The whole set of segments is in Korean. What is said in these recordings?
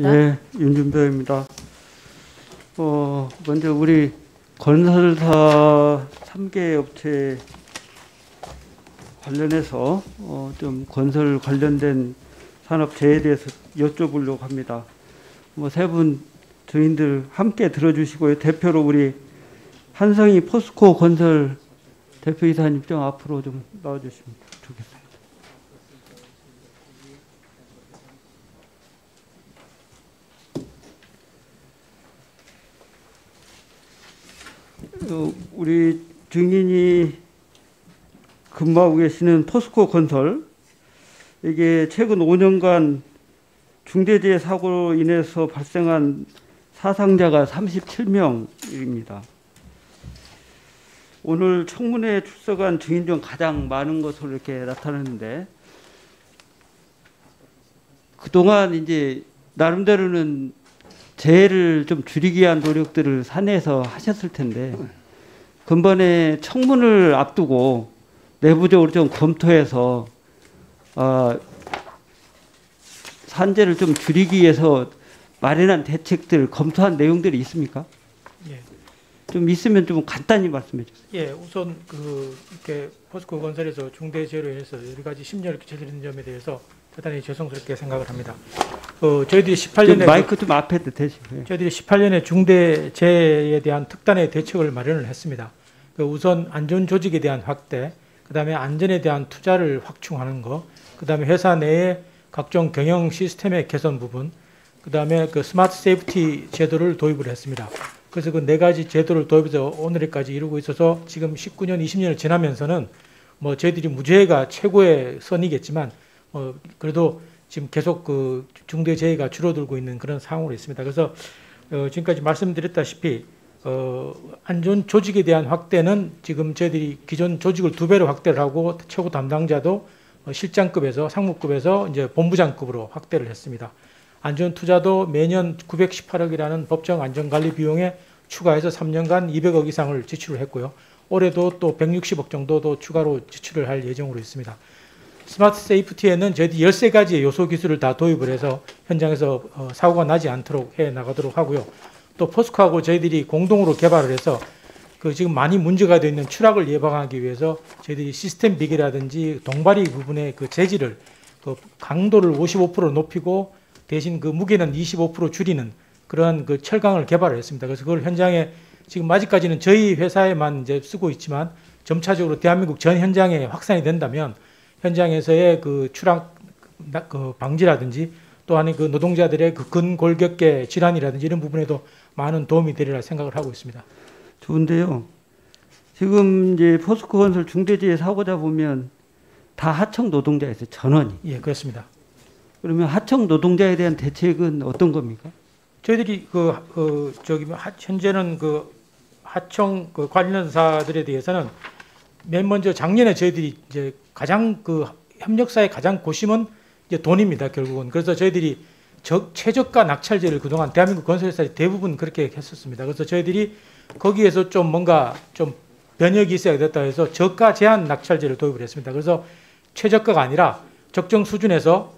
예, 윤준표입니다. 먼저 우리 건설사 3개 업체 관련해서 좀 건설 관련된 산업재해에 대해서 여쭤보려고 합니다. 세 분 증인들 함께 들어주시고요. 대표로 우리 한성희 포스코 건설 대표이사님 좀 앞으로 좀 나와주시면 좋겠습니다. 우리 증인이 근무하고 계시는 포스코 건설, 이게 최근 5년간 중대재해 사고로 인해서 발생한 사상자가 37명입니다. 오늘 청문회에 출석한 증인 중 가장 많은 것으로 이렇게 나타났는데, 그동안 이제 나름대로는 재해를 좀 줄이기 위한 노력들을 사내에서 하셨을 텐데, 근본에 청문을 앞두고 내부적으로 좀 검토해서 산재를 좀 줄이기 위해서 마련한 대책들, 검토한 내용들이 있습니까? 예. 좀 있으면 좀 간단히 말씀해 주세요. 예, 우선 이렇게 포스코 건설에서 중대재해로 인해서 여러 가지 심려를 끼쳐드리는 점에 대해서 대단히 죄송스럽게 생각을 합니다. 저희들이 18년에 마이크 좀 앞에 대시고요. 저희들이 18년에 중대재해에 대한 특단의 대책을 마련을 했습니다. 우선 안전 조직에 대한 확대, 그다음에 안전에 대한 투자를 확충하는 거, 그다음에 회사 내에 각종 경영 시스템의 개선 부분, 그다음에 스마트 세이프티 제도를 도입을 했습니다. 그래서 그 네 가지 제도를 도입해서 오늘까지 이루고 있어서 지금 19년, 20년을 지나면서는 저희들이 무죄가 최고의 선이겠지만 그래도 지금 계속 중대 재해가 줄어들고 있는 그런 상황으로 있습니다. 그래서 지금까지 말씀드렸다시피 안전 조직에 대한 확대는 지금 저희들이 기존 조직을 2배로 확대를 하고 최고 담당자도 실장급에서 상무급에서 이제 본부장급으로 확대를 했습니다. 안전 투자도 매년 918억이라는 법정 안전관리 비용에 추가해서 3년간 200억 이상을 지출을 했고요. 올해도 또 160억 정도도 추가로 지출을 할 예정으로 있습니다. 스마트 세이프티에는 저희들이 13가지의 요소 기술을 다 도입을 해서 현장에서 사고가 나지 않도록 해 나가도록 하고요. 또 포스코하고 저희들이 공동으로 개발을 해서 지금 많이 문제가 되어 있는 추락을 예방하기 위해서 저희들이 시스템 비계라든지 동바리 부분의 재질을 강도를 55% 높이고 대신 무게는 25% 줄이는 그러한 철강을 개발을 했습니다. 그래서 그걸 현장에 지금 아직까지는 저희 회사에만 이제 쓰고 있지만 점차적으로 대한민국 전 현장에 확산이 된다면 현장에서의 추락 방지라든지 또한 노동자들의 근골격계 질환이라든지 이런 부분에도 많은 도움이 되리라 생각을 하고 있습니다. 좋은데요. 지금 이제 포스코 건설 중대재해 사고자 보면 다 하청 노동자였어요. 전원이. 예, 그렇습니다. 그러면 하청 노동자에 대한 대책은 어떤 겁니까? 저희들이 현재는 하청 관련사들에 대해서는 맨 먼저 작년에 저희들이 이제 가장 협력사의 가장 고심은 이제 돈입니다. 결국은. 그래서 저희들이 최저가 낙찰제를 그동안 대한민국 건설회사들이 대부분 그렇게 했었습니다. 그래서 저희들이 거기에서 좀 뭔가 좀 변혁이 있어야 됐다 해서 저가 제한 낙찰제를 도입을 했습니다. 그래서 최저가가 아니라 적정 수준에서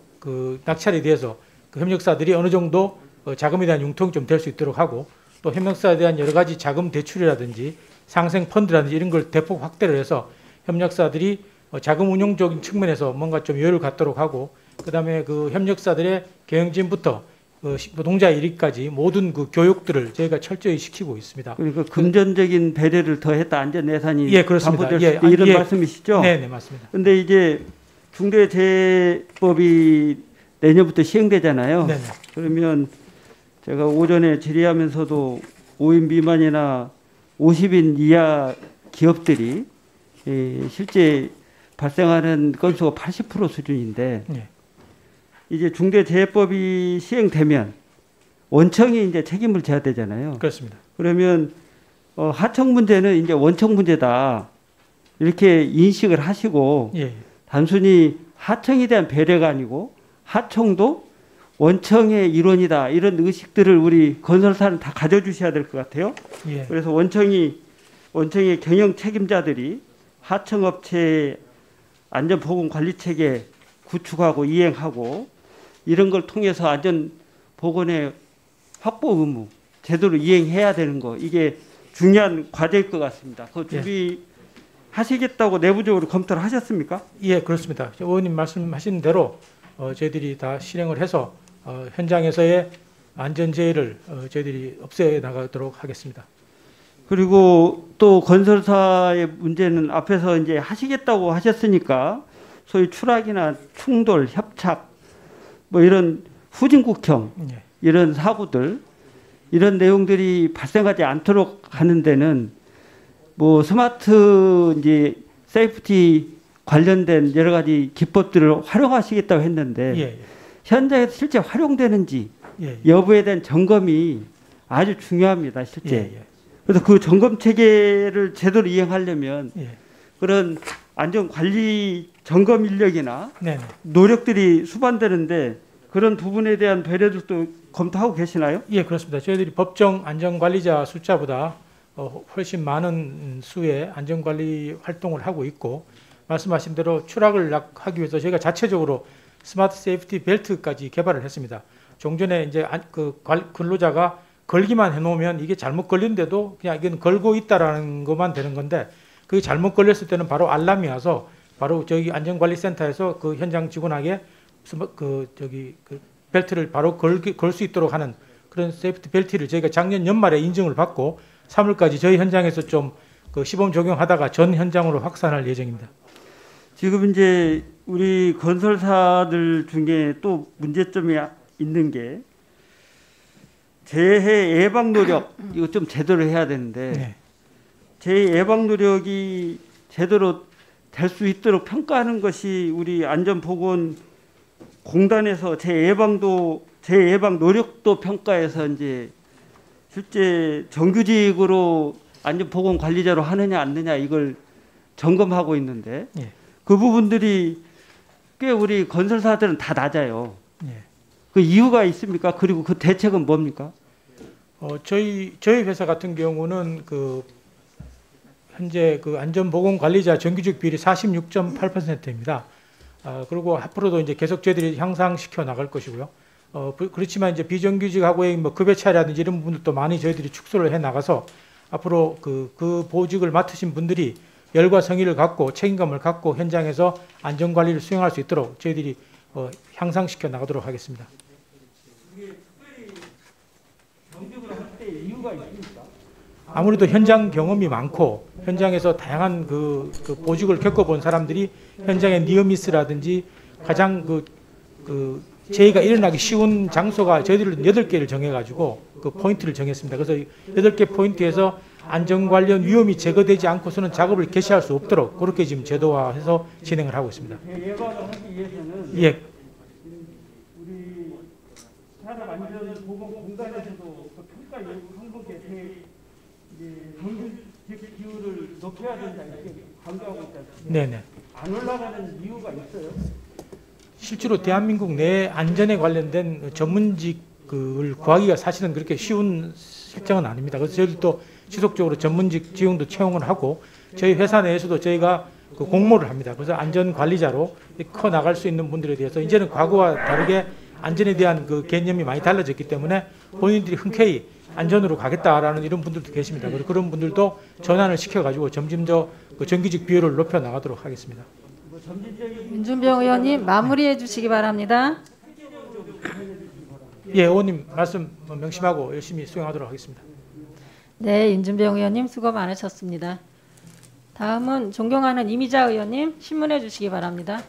낙찰에 대해서 협력사들이 어느 정도 자금에 대한 융통이 좀 될 수 있도록 하고 또 협력사에 대한 여러 가지 자금 대출이라든지 상생 펀드라든지 이런 걸 대폭 확대를 해서 협력사들이 자금 운용적인 측면에서 뭔가 좀 여유를 갖도록 하고 그다음에 협력사들의 경영진부터 노동자 일위까지 모든 교육들을 저희가 철저히 시키고 있습니다. 그러니까 금전적인 배려를 더했다 안전 예산이 예, 그렇습니다. 담보될 수 있다 이런 말씀이시죠? 네, 맞습니다. 그런데 이제 중대재해법이 내년부터 시행되잖아요. 네네. 그러면 제가 오전에 질의하면서도 5인 미만이나 50인 이하 기업들이 실제 발생하는 건수가 80% 수준인데 네. 이제 중대재해법이 시행되면 원청이 이제 책임을 져야 되잖아요. 그렇습니다. 그러면 하청 문제는 이제 원청 문제다 이렇게 인식을 하시고 예. 단순히 하청에 대한 배려가 아니고 하청도 원청의 일원이다 이런 의식들을 우리 건설사는 다 가져주셔야 될 것 같아요. 예. 그래서 원청의 경영 책임자들이 하청업체의 안전보건관리체계 구축하고 이행하고 이런 걸 통해서 안전 보건의 확보 의무 제대로 이행해야 되는 거 이게 중요한 과제일 것 같습니다. 그 준비하시겠다고 내부적으로 검토를 하셨습니까? 예, 그렇습니다. 의원님 말씀하신 대로 저희들이 다 실행을 해서 현장에서의 안전재해를 저희들이 없애 나가도록 하겠습니다. 그리고 또 건설사의 문제는 앞에서 이제 하시겠다고 하셨으니까 소위 추락이나 충돌, 협착 뭐 이런 후진국형 예. 이런 사고들 이런 내용들이 발생하지 않도록 하는 데는 뭐 스마트 이제 세이프티 관련된 여러 가지 기법들을 활용하시겠다고 했는데 예. 현장에서 실제 활용되는지 예. 여부에 대한 점검이 아주 중요합니다. 실제. 예. 그래서 그 점검 체계를 제대로 이행하려면 예. 그런 안전관리 점검 인력이나 네. 노력들이 수반되는데 그런 부분에 대한 배려들도 검토하고 계시나요? 예, 그렇습니다. 저희들이 법정 안전관리자 숫자보다 훨씬 많은 수의 안전관리 활동을 하고 있고 말씀하신 대로 추락을 하기 위해서 저희가 자체적으로 스마트 세이프티 벨트까지 개발을 했습니다. 종전에 이제 그 근로자가 걸기만 해놓으면 이게 잘못 걸린데도 그냥 이건 걸고 있다라는 것만 되는 건데 그게 잘못 걸렸을 때는 바로 알람이 와서 바로 저기 안전관리센터에서 그 현장 직원에게 그 벨트를 바로 걸 수 있도록 하는 그런 세이프티 벨트를 저희가 작년 연말에 인증을 받고 3월까지 저희 현장에서 좀 그 시범 적용하다가 전 현장으로 확산할 예정입니다. 지금 이제 우리 건설사들 중에 또 문제점이 있는 게 재해 예방 노력 이거 좀 제대로 해야 되는데 네. 재해 예방 노력이 제대로 될 수 있도록 평가하는 것이 우리 안전보건공단에서 재해 예방 노력도 평가해서 이제 실제 정규직으로 안전보건관리자로 하느냐 안 하느냐 이걸 점검하고 있는데 예. 그 부분들이 꽤 우리 건설사들은 다 낮아요. 예. 그 이유가 있습니까? 그리고 그 대책은 뭡니까? 저희 회사 같은 경우는 그 현재 그 안전보건관리자 정규직 비율이 46.8%입니다. 그리고 앞으로도 이제 계속 저희들이 향상시켜 나갈 것이고요. 그렇지만 이제 비정규직하고의 뭐 급여 차이라든지 이런 부분들도 많이 저희들이 축소를 해 나가서 앞으로 그 보직을 맡으신 분들이 열과 성의를 갖고 책임감을 갖고 현장에서 안전관리를 수행할 수 있도록 저희들이 향상시켜 나가도록 하겠습니다. 아무래도 현장 경험이 많고 현장에서 다양한 그 보직을 겪어본 사람들이 현장의 니어미스라든지 가장 그 재해가 일어나기 쉬운 장소가 저희들은 8개를 정해가지고 그 포인트를 정했습니다. 그래서 8개 포인트에서 안전 관련 위험이 제거되지 않고서는 작업을 개시할 수 없도록 그렇게 지금 제도화해서 진행을 하고 있습니다. 예방을 하기 위해서는 예. 우리 산업안전보건공단에서도 그 평가 항목에 정규직 비율을 높여야 된다 이렇게 강조하고 있지 않습니까? 네네. 안 올라가는 이유가 있어요? 실제로 대한민국 내 안전에 관련된 전문직을 구하기가 사실은 그렇게 쉬운 실정은 아닙니다. 그래서 저희들도 지속적으로 전문직 지원도 채용을 하고 저희 회사 내에서도 저희가 그 공모를 합니다. 그래서 안전관리자로 커 나갈 수 있는 분들에 대해서 이제는 과거와 다르게 안전에 대한 그 개념이 많이 달라졌기 때문에 본인들이 흔쾌히 안전으로 가겠다라는 이런 분들도 계십니다. 그래서 그런 분들도 전환을 시켜가지고 점점 더 그 정규직 비율을 높여 나가도록 하겠습니다. 윤준병 의원님 마무리해 주시기 바랍니다. 예, 의원님 말씀 명심하고 열심히 수행하도록 하겠습니다. 네, 윤준병 의원님 수고 많으셨습니다. 다음은 존경하는 이미자 의원님 신문해 주시기 바랍니다.